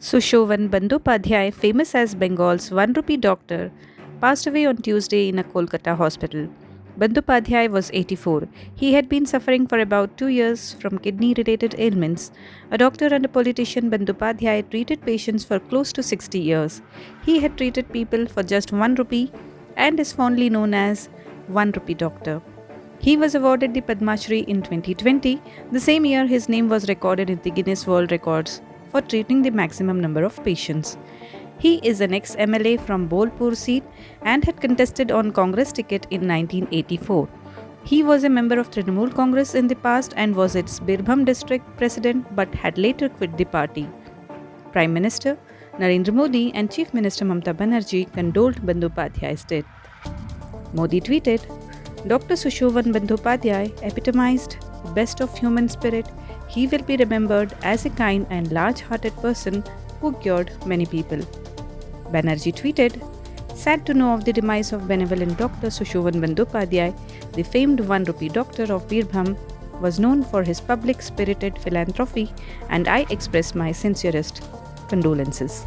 Sushovan Bandyopadhyay, famous as Bengal's Rupee Doctor, passed away on Tuesday in a Kolkata hospital. Bandyopadhyay was 84. He had been suffering for about 2 years from kidney related ailments. A doctor and a politician, Bandyopadhyay treated patients for close to 60 years. He had treated people for just 1 rupee and is fondly known as Rupee Doctor. He was awarded the Padma Shri in 2020. The same year, his name was recorded in the Guinness World Records for treating the maximum number of patients. He is an ex-MLA from Bolpur seat and had contested on Congress ticket in 1984. He was a member of Trinamool Congress in the past and was its Birbhum district president but had later quit the party. Prime Minister Narendra Modi and Chief Minister Mamata Banerjee condoled Bandyopadhyay's death. Modi tweeted, Dr. Sushovan Bandyopadhyay epitomized the best of human spirit. He will be remembered as a kind and large-hearted person who cured many people. Banerjee tweeted, sad to know of the demise of benevolent Dr. Sushovan Bandyopadhyay, the famed Rupee Doctor of Birbhum, was known for his public-spirited philanthropy, and I express my sincerest condolences.